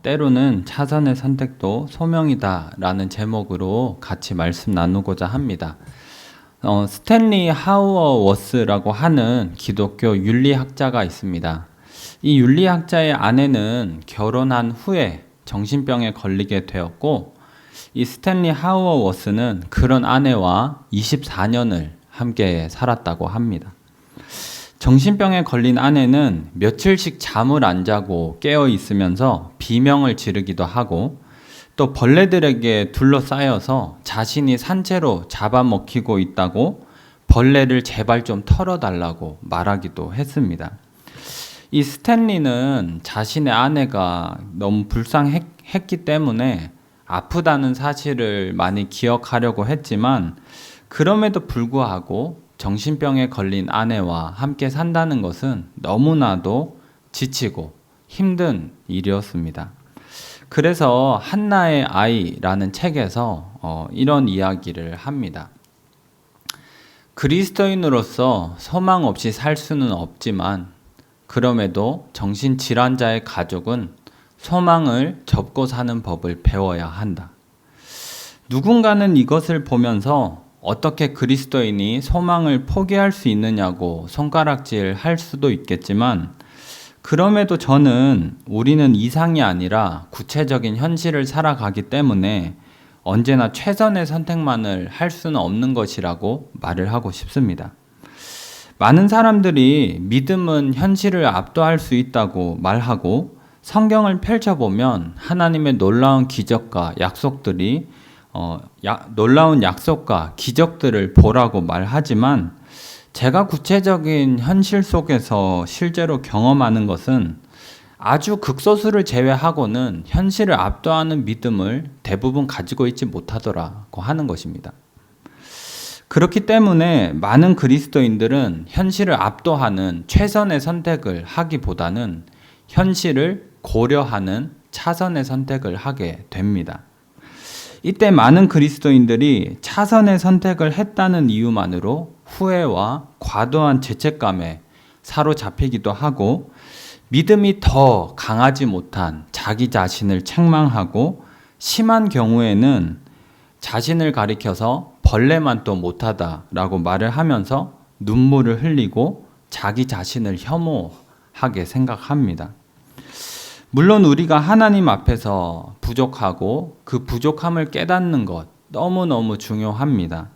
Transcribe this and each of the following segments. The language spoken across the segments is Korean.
때로는 차선의 선택도 소명이다 라는 제목으로 같이 말씀 나누고자 합니다. 스탠리 하우어워스라고 하는 기독교 윤리학자가 있습니다. 이 윤리학자의 아내는 결혼한 후에 정신병에 걸리게 되었고, 이 스탠리 하우어워스는 그런 아내와 24년을 함께 살았다고 합니다. 정신병에 걸린 아내는 며칠씩 잠을 안 자고 깨어 있으면서 비명을 지르기도 하고, 또 벌레들에게 둘러싸여서 자신이 산채로 잡아먹히고 있다고 벌레를 제발 좀 털어달라고 말하기도 했습니다. 이 스탠리는 자신의 아내가 너무 불쌍했기 때문에 아프다는 사실을 많이 기억하려고 했지만, 그럼에도 불구하고 정신병에 걸린 아내와 함께 산다는 것은 너무나도 지치고 힘든 일이었습니다. 그래서 한나의 아이라는 책에서 이런 이야기를 합니다. 그리스도인으로서 소망 없이 살 수는 없지만, 그럼에도 정신질환자의 가족은 소망을 접고 사는 법을 배워야 한다. 누군가는 이것을 보면서 어떻게 그리스도인이 소망을 포기할 수 있느냐고 손가락질 할 수도 있겠지만, 그럼에도 저는 우리는 이상이 아니라 구체적인 현실을 살아가기 때문에 언제나 최선의 선택만을 할 수는 없는 것이라고 말을 하고 싶습니다. 많은 사람들이 믿음은 현실을 압도할 수 있다고 말하고, 성경을 펼쳐보면 하나님의 놀라운 기적과 약속들이 놀라운 약속과 기적들을 보라고 말하지만, 제가 구체적인 현실 속에서 실제로 경험하는 것은 아주 극소수를 제외하고는 현실을 압도하는 믿음을 대부분 가지고 있지 못하더라고 하는 것입니다. 그렇기 때문에 많은 그리스도인들은 현실을 압도하는 최선의 선택을 하기보다는 현실을 고려하는 차선의 선택을 하게 됩니다. 이때 많은 그리스도인들이 차선의 선택을 했다는 이유만으로 후회와 과도한 죄책감에 사로잡히기도 하고, 믿음이 더 강하지 못한 자기 자신을 책망하고, 심한 경우에는 자신을 가리켜서 벌레만 또 못하다라고 말을 하면서 눈물을 흘리고 자기 자신을 혐오하게 생각합니다. 물론 우리가 하나님 앞에서 부족하고 그 부족함을 깨닫는 것 너무너무 중요합니다.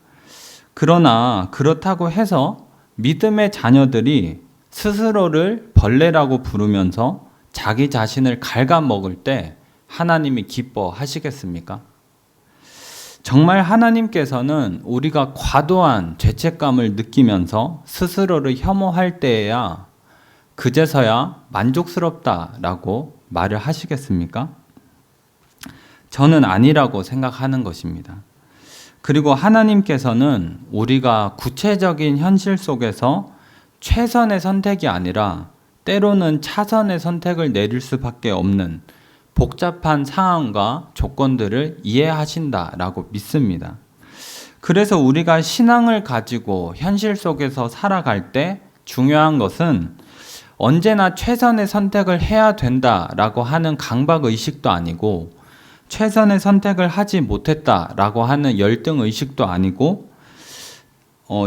그러나 그렇다고 해서 믿음의 자녀들이 스스로를 벌레라고 부르면서 자기 자신을 갉아먹을 때 하나님이 기뻐하시겠습니까? 정말 하나님께서는 우리가 과도한 죄책감을 느끼면서 스스로를 혐오할 때에야 그제서야 만족스럽다라고 말을 하시겠습니까? 저는 아니라고 생각하는 것입니다. 그리고 하나님께서는 우리가 구체적인 현실 속에서 최선의 선택이 아니라 때로는 차선의 선택을 내릴 수밖에 없는 복잡한 상황과 조건들을 이해하신다라고 믿습니다. 그래서 우리가 신앙을 가지고 현실 속에서 살아갈 때 중요한 것은 언제나 최선의 선택을 해야 된다라고 하는 강박의식도 아니고, 최선의 선택을 하지 못했다라고 하는 열등의식도 아니고,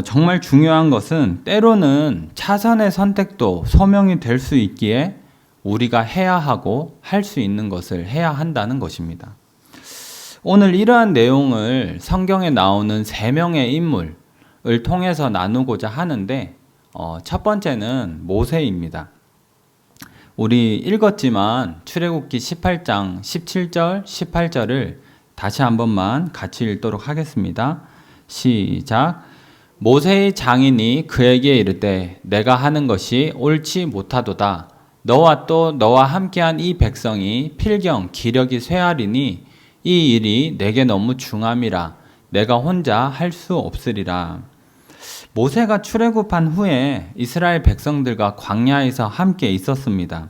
정말 중요한 것은 때로는 차선의 선택도 소명이 될 수 있기에 우리가 해야 하고 할 수 있는 것을 해야 한다는 것입니다. 오늘 이러한 내용을 성경에 나오는 3명의 인물을 통해서 나누고자 하는데, 첫 번째는 모세입니다. 우리 읽었지만 출애굽기 18장 17절 18절을 다시 한 번만 같이 읽도록 하겠습니다. 시작. 모세의 장인이 그에게 이르되 내가 하는 것이 옳지 못하도다. 너와 또 너와 함께한 이 백성이 필경 기력이 쇠하리니 이 일이 내게 너무 중함이라. 내가 혼자 할 수 없으리라. 모세가 출애굽한 후에 이스라엘 백성들과 광야에서 함께 있었습니다.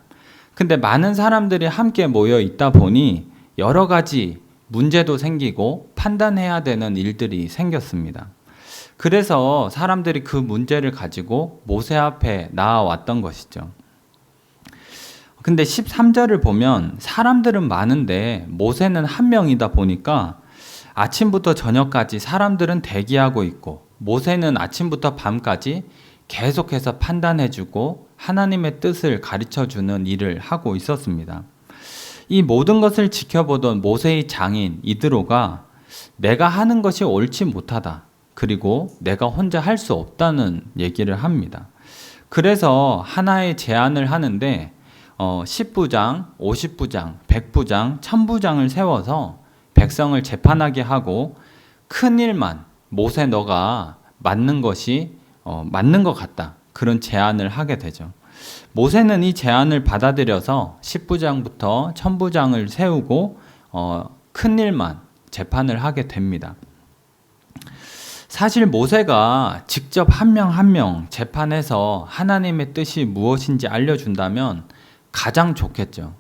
근데 많은 사람들이 함께 모여 있다 보니 여러 가지 문제도 생기고 판단해야 되는 일들이 생겼습니다. 그래서 사람들이 그 문제를 가지고 모세 앞에 나아왔던 것이죠. 근데 13절을 보면 사람들은 많은데 모세는 한 명이다 보니까 아침부터 저녁까지 사람들은 대기하고 있고 모세는 아침부터 밤까지 계속해서 판단해주고 하나님의 뜻을 가르쳐주는 일을 하고 있었습니다. 이 모든 것을 지켜보던 모세의 장인 이드로가 내가 하는 것이 옳지 못하다. 그리고 내가 혼자 할 수 없다는 얘기를 합니다. 그래서 하나의 제안을 하는데 10부장, 50부장, 100부장, 1000부장을 세워서 백성을 재판하게 하고 큰 일만 모세 너가 맞는 것이 맞는 것 같다. 그런 제안을 하게 되죠. 모세는 이 제안을 받아들여서 10부장부터 1000부장을 세우고 큰 일만 재판을 하게 됩니다. 사실 모세가 직접 한 명 한 명 재판해서 하나님의 뜻이 무엇인지 알려준다면 가장 좋겠죠.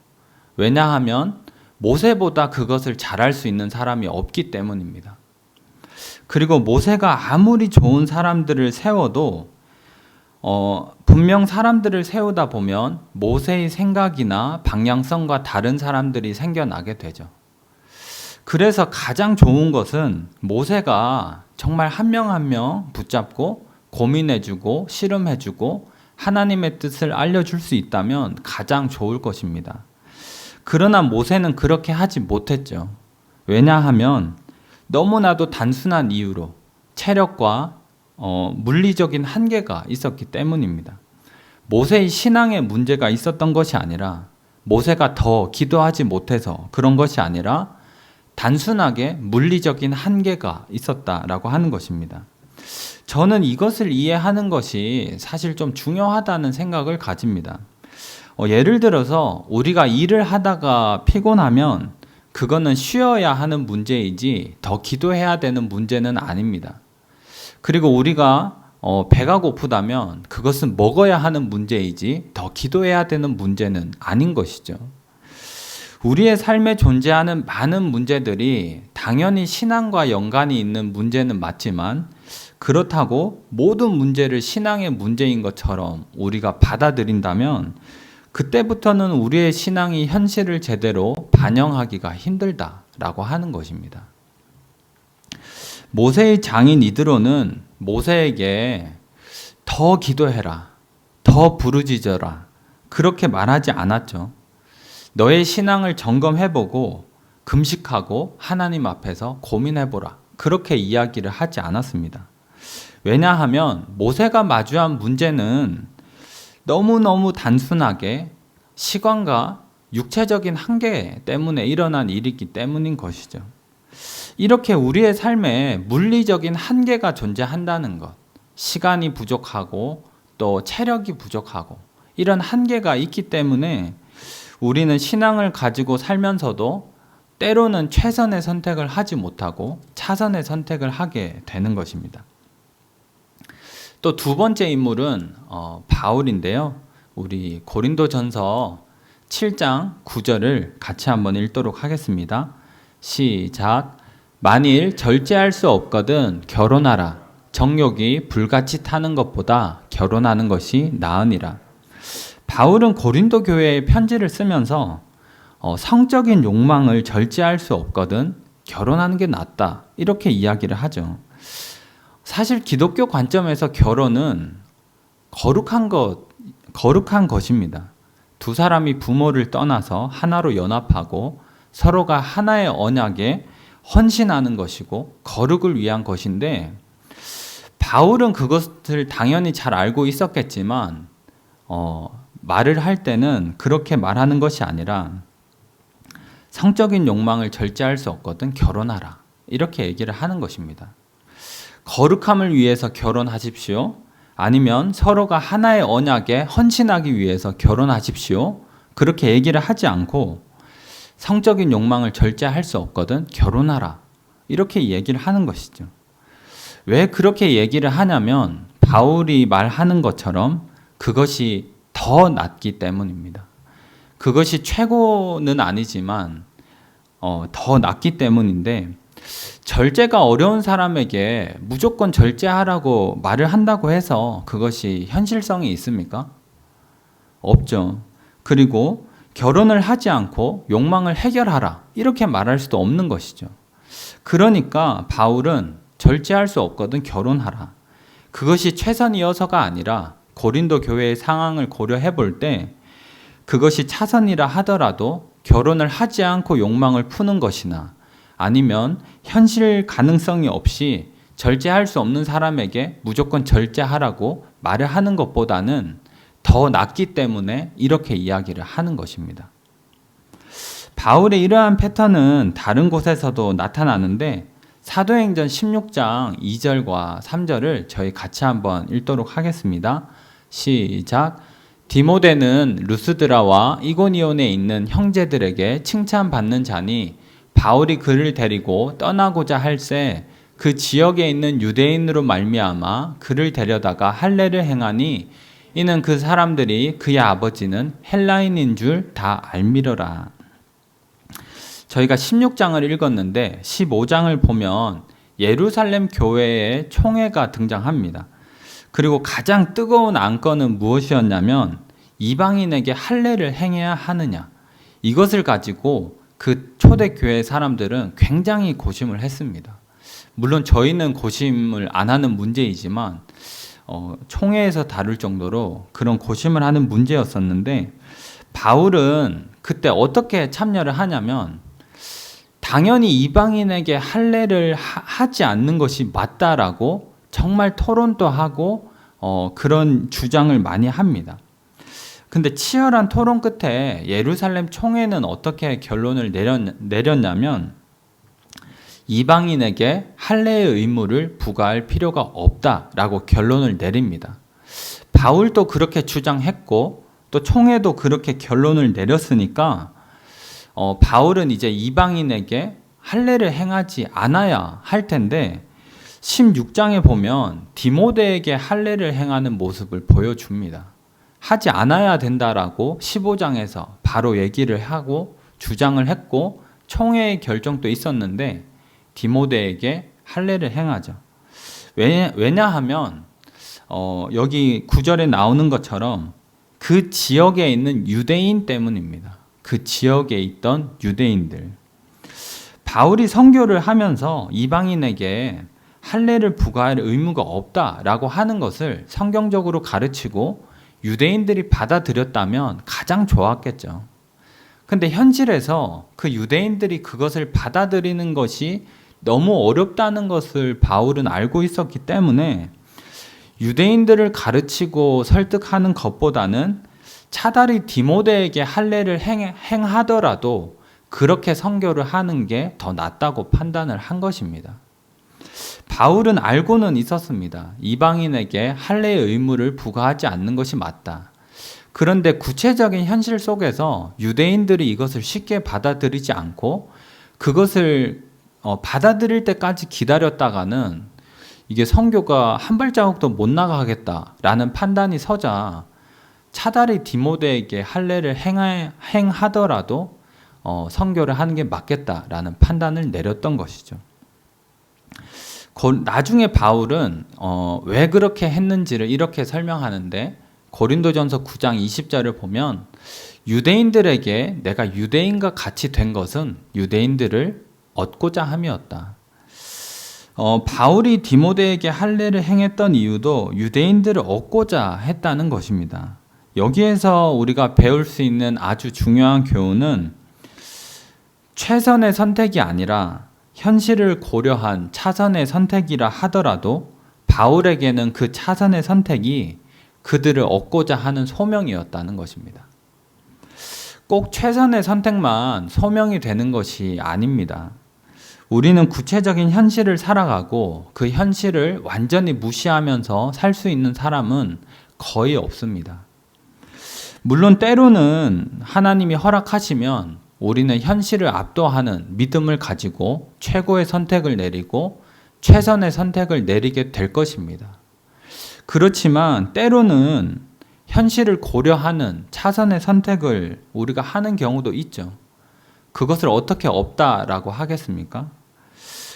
왜냐하면 모세보다 그것을 잘할 수 있는 사람이 없기 때문입니다. 그리고 모세가 아무리 좋은 사람들을 세워도 분명 사람들을 세우다 보면 모세의 생각이나 방향성과 다른 사람들이 생겨나게 되죠. 그래서 가장 좋은 것은 모세가 정말 한 명 한 명 붙잡고 고민해주고 씨름해주고 하나님의 뜻을 알려줄 수 있다면 가장 좋을 것입니다. 그러나 모세는 그렇게 하지 못했죠. 왜냐하면 너무나도 단순한 이유로 체력과 물리적인 한계가 있었기 때문입니다. 모세의 신앙에 문제가 있었던 것이 아니라 모세가 더 기도하지 못해서 그런 것이 아니라 단순하게 물리적인 한계가 있었다라고 하는 것입니다. 저는 이것을 이해하는 것이 사실 좀 중요하다는 생각을 가집니다. 예를 들어서 우리가 일을 하다가 피곤하면 그거는 쉬어야 하는 문제이지 더 기도해야 되는 문제는 아닙니다. 그리고 우리가 배가 고프다면 그것은 먹어야 하는 문제이지 더 기도해야 되는 문제는 아닌 것이죠. 우리의 삶에 존재하는 많은 문제들이 당연히 신앙과 연관이 있는 문제는 맞지만 그렇다고 모든 문제를 신앙의 문제인 것처럼 우리가 받아들인다면 그때부터는 우리의 신앙이 현실을 제대로 반영하기가 힘들다라고 하는 것입니다. 모세의 장인 이드로는 모세에게 더 기도해라, 더 부르짖어라 그렇게 말하지 않았죠. 너의 신앙을 점검해보고 금식하고 하나님 앞에서 고민해보라 그렇게 이야기를 하지 않았습니다. 왜냐하면 모세가 마주한 문제는 너무너무 단순하게 시간과 육체적인 한계 때문에 일어난 일이기 때문인 것이죠. 이렇게 우리의 삶에 물리적인 한계가 존재한다는 것, 시간이 부족하고 또 체력이 부족하고 이런 한계가 있기 때문에 우리는 신앙을 가지고 살면서도 때로는 최선의 선택을 하지 못하고 차선의 선택을 하게 되는 것입니다. 또 두 번째 인물은 바울인데요. 우리 고린도전서 7장 9절을 같이 한번 읽도록 하겠습니다. 시작. 만일 절제할 수 없거든 결혼하라. 정욕이 불같이 타는 것보다 결혼하는 것이 나으니라. 바울은 고린도 교회에 편지를 쓰면서 성적인 욕망을 절제할 수 없거든 결혼하는 게 낫다 이렇게 이야기를 하죠. 사실 기독교 관점에서 결혼은 거룩한 것입니다. 두 사람이 부모를 떠나서 하나로 연합하고 서로가 하나의 언약에 헌신하는 것이고 거룩을 위한 것인데 바울은 그것을 당연히 잘 알고 있었겠지만 말을 할 때는 그렇게 말하는 것이 아니라 성적인 욕망을 절제할 수 없거든 결혼하라 이렇게 얘기를 하는 것입니다. 거룩함을 위해서 결혼하십시오. 아니면 서로가 하나의 언약에 헌신하기 위해서 결혼하십시오. 그렇게 얘기를 하지 않고 성적인 욕망을 절제할 수 없거든 결혼하라 이렇게 얘기를 하는 것이죠. 왜 그렇게 얘기를 하냐면 바울이 말하는 것처럼 그것이 더 낫기 때문입니다. 그것이 최고는 아니지만 더 낫기 때문인데 절제가 어려운 사람에게 무조건 절제하라고 말을 한다고 해서 그것이 현실성이 있습니까? 없죠. 그리고 결혼을 하지 않고 욕망을 해결하라 이렇게 말할 수도 없는 것이죠. 그러니까 바울은 절제할 수 없거든 결혼하라. 그것이 최선이어서가 아니라 고린도 교회의 상황을 고려해 볼 때 그것이 차선이라 하더라도 결혼을 하지 않고 욕망을 푸는 것이나 아니면 현실 가능성이 없이 절제할 수 없는 사람에게 무조건 절제하라고 말을 하는 것보다는 더 낫기 때문에 이렇게 이야기를 하는 것입니다. 바울의 이러한 패턴은 다른 곳에서도 나타나는데 사도행전 16장 2절과 3절을 저희 같이 한번 읽도록 하겠습니다. 시작. 디모데는 루스드라와 이고니온에 있는 형제들에게 칭찬받는 자니 바울이 그를 데리고 떠나고자 할새 그 지역에 있는 유대인으로 말미암아 그를 데려다가 할례를 행하니 이는 그 사람들이 그의 아버지는 헬라인인 줄 다 알미러라. 저희가 16장을 읽었는데 15장을 보면 예루살렘 교회의 총회가 등장합니다. 그리고 가장 뜨거운 안건은 무엇이었냐면 이방인에게 할례를 행해야 하느냐. 이것을 가지고 그 초대교회 사람들은 굉장히 고심을 했습니다. 물론 저희는 고심을 안 하는 문제이지만 총회에서 다룰 정도로 그런 고심을 하는 문제였었는데 바울은 그때 어떻게 참여를 하냐면 당연히 이방인에게 할례를 하지 않는 것이 맞다라고 정말 토론도 하고 그런 주장을 많이 합니다. 근데 치열한 토론 끝에 예루살렘 총회는 어떻게 결론을 내렸냐면 이방인에게 할례의 의무를 부과할 필요가 없다라고 결론을 내립니다. 바울도 그렇게 주장했고 또 총회도 그렇게 결론을 내렸으니까 바울은 이제 이방인에게 할례를 행하지 않아야 할 텐데 16장에 보면 디모데에게 할례를 행하는 모습을 보여줍니다. 하지 않아야 된다라고 15장에서 바로 얘기를 하고 주장을 했고 총회의 결정도 있었는데 디모데에게 할례를 행하죠. 왜냐하면 여기 9절에 나오는 것처럼 그 지역에 있는 유대인 때문입니다. 그 지역에 있던 유대인들. 바울이 선교를 하면서 이방인에게 할례를 부과할 의무가 없다라고 하는 것을 성경적으로 가르치고 유대인들이 받아들였다면 가장 좋았겠죠. 근데 현실에서 그 유대인들이 그것을 받아들이는 것이 너무 어렵다는 것을 바울은 알고 있었기 때문에 유대인들을 가르치고 설득하는 것보다는 차라리 디모데에게 할례를 행하더라도 그렇게 선교를 하는 게 더 낫다고 판단을 한 것입니다. 바울은 알고는 있었습니다. 이방인에게 할례의 의무를 부과하지 않는 것이 맞다. 그런데 구체적인 현실 속에서 유대인들이 이것을 쉽게 받아들이지 않고 그것을 받아들일 때까지 기다렸다가는 이게 선교가 한 발자국도 못 나가겠다라는 판단이 서자 차라리 디모데에게 할례를 행하더라도 선교를 하는 게 맞겠다라는 판단을 내렸던 것이죠. 나중에 바울은 왜 그렇게 했는지를 이렇게 설명하는데 고린도전서 9장 20절을 보면 유대인들에게 내가 유대인과 같이 된 것은 유대인들을 얻고자 함이었다. 바울이 디모데에게 할례를 행했던 이유도 유대인들을 얻고자 했다는 것입니다. 여기에서 우리가 배울 수 있는 아주 중요한 교훈은 최선의 선택이 아니라 현실을 고려한 차선의 선택이라 하더라도 바울에게는 그 차선의 선택이 그들을 얻고자 하는 소명이었다는 것입니다. 꼭 최선의 선택만 소명이 되는 것이 아닙니다. 우리는 구체적인 현실을 살아가고 그 현실을 완전히 무시하면서 살 수 있는 사람은 거의 없습니다. 물론 때로는 하나님이 허락하시면 우리는 현실을 압도하는 믿음을 가지고 최고의 선택을 내리고 최선의 선택을 내리게 될 것입니다. 그렇지만 때로는 현실을 고려하는 차선의 선택을 우리가 하는 경우도 있죠. 그것을 어떻게 없다라고 하겠습니까?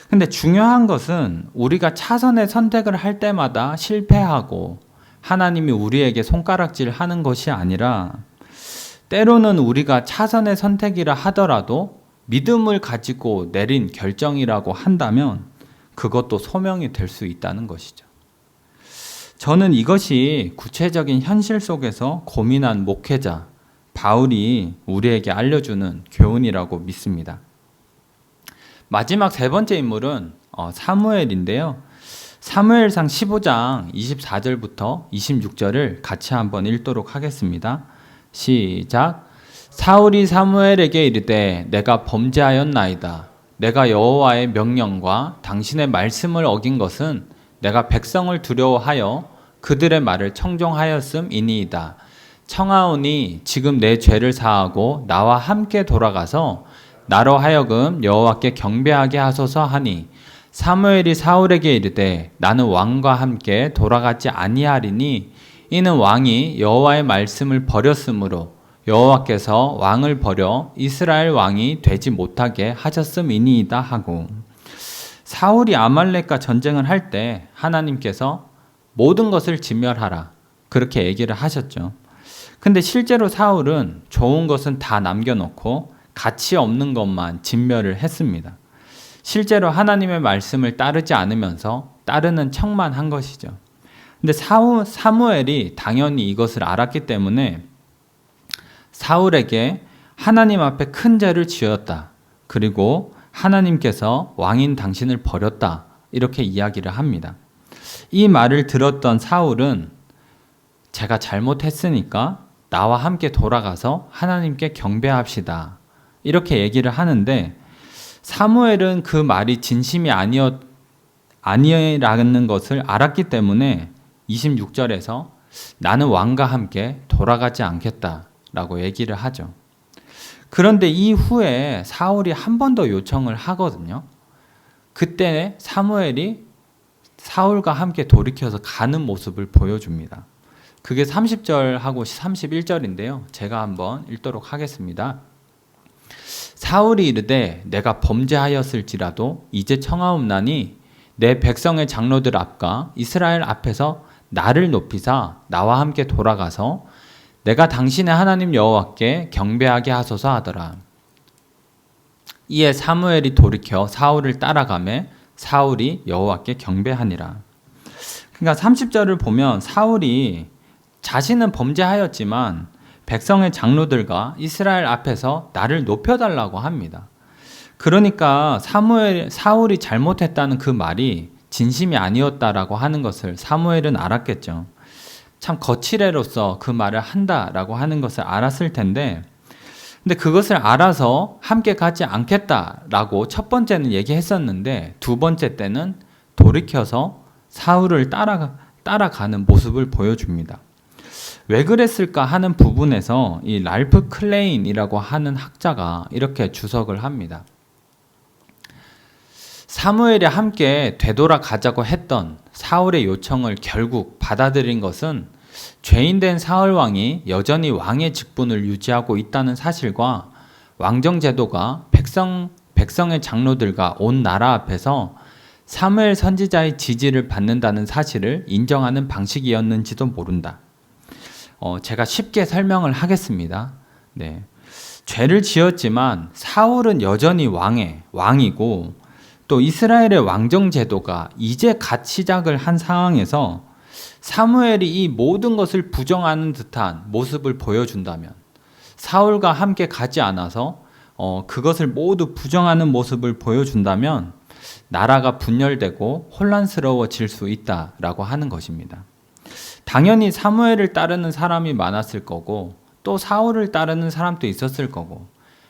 근데 중요한 것은 우리가 차선의 선택을 할 때마다 실패하고 하나님이 우리에게 손가락질 하는 것이 아니라 때로는 우리가 차선의 선택이라 하더라도 믿음을 가지고 내린 결정이라고 한다면 그것도 소명이 될 수 있다는 것이죠. 저는 이것이 구체적인 현실 속에서 고민한 목회자 바울이 우리에게 알려주는 교훈이라고 믿습니다. 마지막 세 번째 인물은 사무엘인데요. 사무엘상 15장 24절부터 26절을 같이 한번 읽도록 하겠습니다. 시작. 사울이 사무엘에게 이르되 내가 범죄하였나이다. 내가 여호와의 명령과 당신의 말씀을 어긴 것은 내가 백성을 두려워하여 그들의 말을 청종하였음이니이다. 청하오니 지금 내 죄를 사하고 나와 함께 돌아가서 나로 하여금 여호와께 경배하게 하소서 하니 사무엘이 사울에게 이르되 나는 왕과 함께 돌아가지 아니하리니 이는 왕이 여호와의 말씀을 버렸으므로 여호와께서 왕을 버려 이스라엘 왕이 되지 못하게 하셨음이니이다 하고, 사울이 아말렉과 전쟁을 할 때 하나님께서 모든 것을 진멸하라 그렇게 얘기를 하셨죠. 근데 실제로 사울은 좋은 것은 다 남겨놓고 가치 없는 것만 진멸을 했습니다. 실제로 하나님의 말씀을 따르지 않으면서 따르는 척만 한 것이죠. 근데 사무엘이 당연히 이것을 알았기 때문에 사울에게 하나님 앞에 큰 죄를 지었다. 그리고 하나님께서 왕인 당신을 버렸다. 이렇게 이야기를 합니다. 이 말을 들었던 사울은 제가 잘못했으니까 나와 함께 돌아가서 하나님께 경배합시다. 이렇게 얘기를 하는데 사무엘은 그 말이 진심이 아니라는 것을 알았기 때문에 26절에서 나는 왕과 함께 돌아가지 않겠다라고 얘기를 하죠. 그런데 이후에 사울이 한 번 더 요청을 하거든요. 그때 사무엘이 사울과 함께 돌이켜서 가는 모습을 보여줍니다. 그게 30절하고 31절인데요. 제가 한번 읽도록 하겠습니다. 사울이 이르되 내가 범죄하였을지라도 이제 청하옵나니 내 백성의 장로들 앞과 이스라엘 앞에서 나를 높이사 나와 함께 돌아가서 내가 당신의 하나님 여호와께 경배하게 하소서 하더라. 이에 사무엘이 돌이켜 사울을 따라가매 사울이 여호와께 경배하니라. 그러니까 30절을 보면 사울이 자신은 범죄하였지만 백성의 장로들과 이스라엘 앞에서 나를 높여달라고 합니다. 그러니까 사울이 잘못했다는 그 말이 진심이 아니었다라고 하는 것을 사무엘은 알았겠죠. 참 거칠애로서 그 말을 한다라고 하는 것을 알았을 텐데, 근데 그것을 알아서 함께 가지 않겠다라고 첫 번째는 얘기했었는데 두 번째 때는 돌이켜서 사울을 따라가는 모습을 보여줍니다. 왜 그랬을까 하는 부분에서 이 랄프 클레인이라고 하는 학자가 이렇게 주석을 합니다. 사무엘이 함께 되돌아가자고 했던 사울의 요청을 결국 받아들인 것은 죄인된 사울 왕이 여전히 왕의 직분을 유지하고 있다는 사실과 왕정 제도가 백성의 장로들과 온 나라 앞에서 사무엘 선지자의 지지를 받는다는 사실을 인정하는 방식이었는지도 모른다. 제가 쉽게 설명을 하겠습니다. 네. 죄를 지었지만 사울은 여전히 왕이고 또 이스라엘의 왕정 제도가 이제 갓 시작을 한 상황에서 사무엘이 이 모든 것을 부정하는 듯한 모습을 보여준다면, 사울과 함께 가지 않아서 그것을 모두 부정하는 모습을 보여준다면 나라가 분열되고 혼란스러워질 수 있다라고 하는 것입니다. 당연히 사무엘을 따르는 사람이 많았을 거고 또 사울을 따르는 사람도 있었을 거고,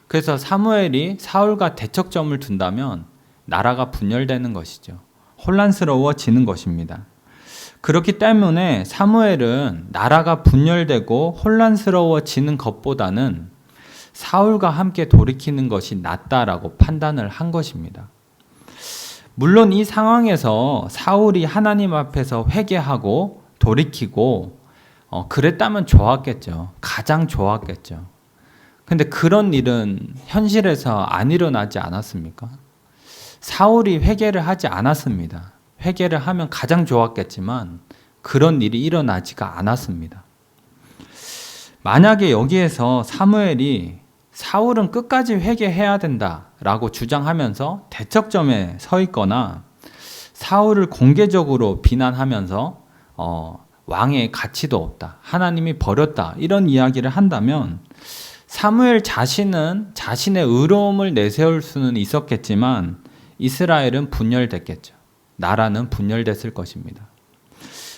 그래서 사무엘이 사울과 대척점을 둔다면 나라가 분열되는 것이죠. 혼란스러워지는 것입니다. 그렇기 때문에 사무엘은 나라가 분열되고 혼란스러워지는 것보다는 사울과 함께 돌이키는 것이 낫다라고 판단을 한 것입니다. 물론 이 상황에서 사울이 하나님 앞에서 회개하고 돌이키고 그랬다면 좋았겠죠. 가장 좋았겠죠. 근데 그런 일은 현실에서 안 일어나지 않았습니까? 사울이 회개를 하지 않았습니다. 회개를 하면 가장 좋았겠지만 그런 일이 일어나지가 않았습니다. 만약에 여기에서 사무엘이 사울은 끝까지 회개해야 된다라고 주장하면서 대척점에 서 있거나 사울을 공개적으로 비난하면서 왕의 가치도 없다, 하나님이 버렸다, 이런 이야기를 한다면 사무엘 자신은 자신의 의로움을 내세울 수는 있었겠지만 이스라엘은 분열됐겠죠. 나라는 분열됐을 것입니다.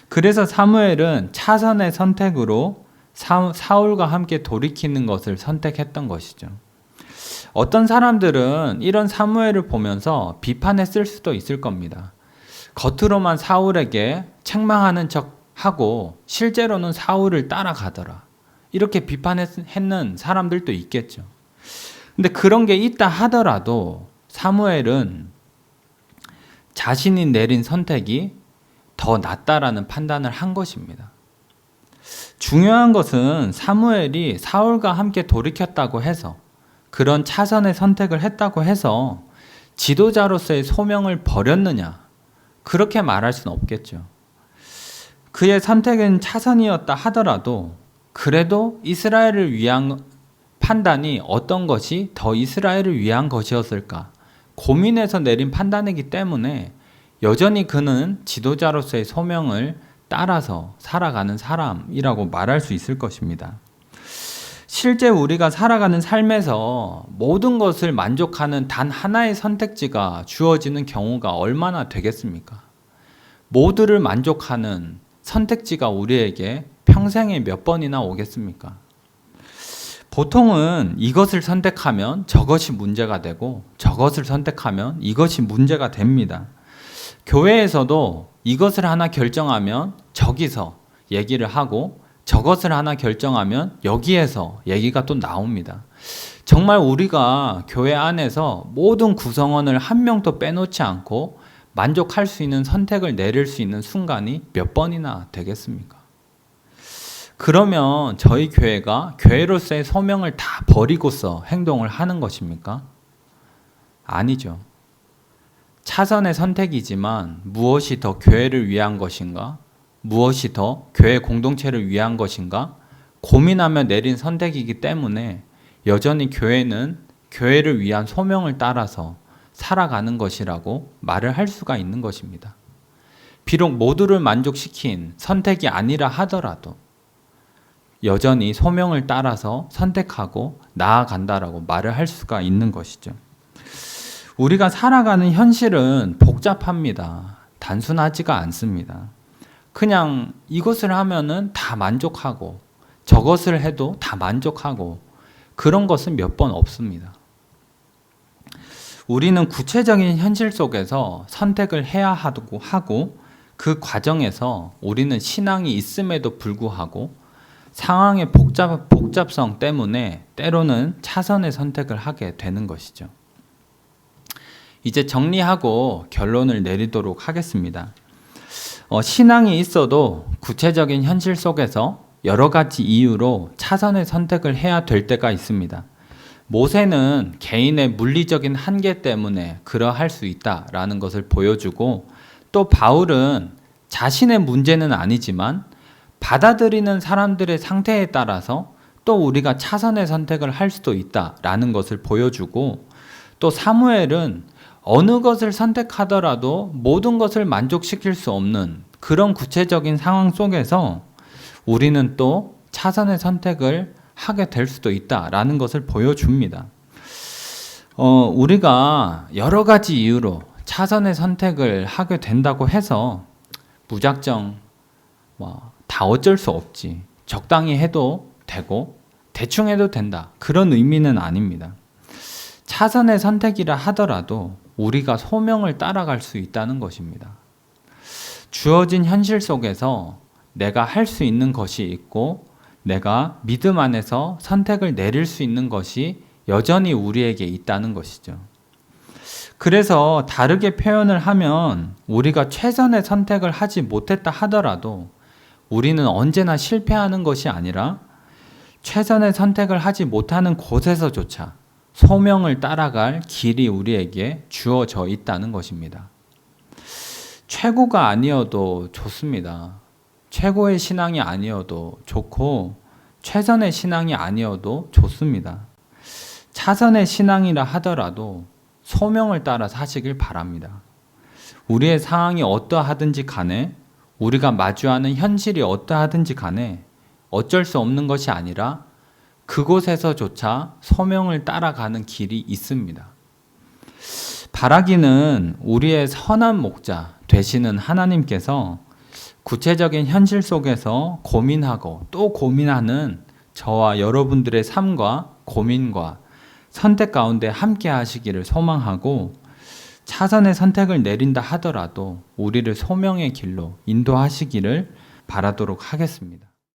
그래서 사무엘은 차선의 선택으로 사울과 함께 돌이키는 것을 선택했던 것이죠. 어떤 사람들은 이런 사무엘을 보면서 비판했을 수도 있을 겁니다. 겉으로만 사울에게 책망하는 척하고 실제로는 사울을 따라가더라, 이렇게 비판했는 사람들도 있겠죠. 근데 그런 게 있다 하더라도 사무엘은 자신이 내린 선택이 더 낫다라는 판단을 한 것입니다. 중요한 것은 사무엘이 사울과 함께 돌이켰다고 해서, 그런 차선의 선택을 했다고 해서 지도자로서의 소명을 버렸느냐, 그렇게 말할 수는 없겠죠. 그의 선택은 차선이었다 하더라도 그래도 이스라엘을 위한 판단이 어떤 것이 더 이스라엘을 위한 것이었을까 고민해서 내린 판단이기 때문에 여전히 그는 지도자로서의 소명을 따라서 살아가는 사람이라고 말할 수 있을 것입니다. 실제 우리가 살아가는 삶에서 모든 것을 만족하는 단 하나의 선택지가 주어지는 경우가 얼마나 되겠습니까? 모두를 만족하는 선택지가 우리에게 평생에 몇 번이나 오겠습니까? 보통은 이것을 선택하면 저것이 문제가 되고 저것을 선택하면 이것이 문제가 됩니다. 교회에서도 이것을 하나 결정하면 저기서 얘기를 하고 저것을 하나 결정하면 여기에서 얘기가 또 나옵니다. 정말 우리가 교회 안에서 모든 구성원을 한 명도 빼놓지 않고 만족할 수 있는 선택을 내릴 수 있는 순간이 몇 번이나 되겠습니까? 그러면 저희 교회가 교회로서의 소명을 다 버리고서 행동을 하는 것입니까? 아니죠. 차선의 선택이지만 무엇이 더 교회를 위한 것인가? 무엇이 더 교회 공동체를 위한 것인가? 고민하며 내린 선택이기 때문에 여전히 교회는 교회를 위한 소명을 따라서 살아가는 것이라고 말을 할 수가 있는 것입니다. 비록 모두를 만족시킨 선택이 아니라 하더라도 여전히 소명을 따라서 선택하고 나아간다라고 말을 할 수가 있는 것이죠. 우리가 살아가는 현실은 복잡합니다. 단순하지가 않습니다. 그냥 이것을 하면은 다 만족하고 저것을 해도 다 만족하고 그런 것은 몇 번 없습니다. 우리는 구체적인 현실 속에서 선택을 해야 하고 그 과정에서 우리는 신앙이 있음에도 불구하고 상황의 복잡성 때문에 때로는 차선의 선택을 하게 되는 것이죠. 이제 정리하고 결론을 내리도록 하겠습니다. 신앙이 있어도 구체적인 현실 속에서 여러 가지 이유로 차선의 선택을 해야 될 때가 있습니다. 모세는 개인의 물리적인 한계 때문에 그러할 수 있다라는 것을 보여주고, 또 바울은 자신의 문제는 아니지만 받아들이는 사람들의 상태에 따라서 또 우리가 차선의 선택을 할 수도 있다라는 것을 보여주고, 또 사무엘은 어느 것을 선택하더라도 모든 것을 만족시킬 수 없는 그런 구체적인 상황 속에서 우리는 또 차선의 선택을 하게 될 수도 있다라는 것을 보여줍니다. 우리가 여러 가지 이유로 차선의 선택을 하게 된다고 해서 무작정 다 어쩔 수 없지, 적당히 해도 되고 대충 해도 된다, 그런 의미는 아닙니다. 차선의 선택이라 하더라도 우리가 소명을 따라갈 수 있다는 것입니다. 주어진 현실 속에서 내가 할 수 있는 것이 있고 내가 믿음 안에서 선택을 내릴 수 있는 것이 여전히 우리에게 있다는 것이죠. 그래서 다르게 표현을 하면 우리가 최선의 선택을 하지 못했다 하더라도 우리는 언제나 실패하는 것이 아니라 최선의 선택을 하지 못하는 곳에서조차 소명을 따라갈 길이 우리에게 주어져 있다는 것입니다. 최고가 아니어도 좋습니다. 최고의 신앙이 아니어도 좋고 최선의 신앙이 아니어도 좋습니다. 차선의 신앙이라 하더라도 소명을 따라 사시길 바랍니다. 우리의 상황이 어떠하든지 간에, 우리가 마주하는 현실이 어떠하든지 간에 어쩔 수 없는 것이 아니라 그곳에서조차 소명을 따라가는 길이 있습니다. 바라기는 우리의 선한 목자 되시는 하나님께서 구체적인 현실 속에서 고민하고 또 고민하는 저와 여러분들의 삶과 고민과 선택 가운데 함께 하시기를 소망하고, 차선의 선택을 내린다 하더라도 우리를 소명의 길로 인도하시기를 바라도록 하겠습니다.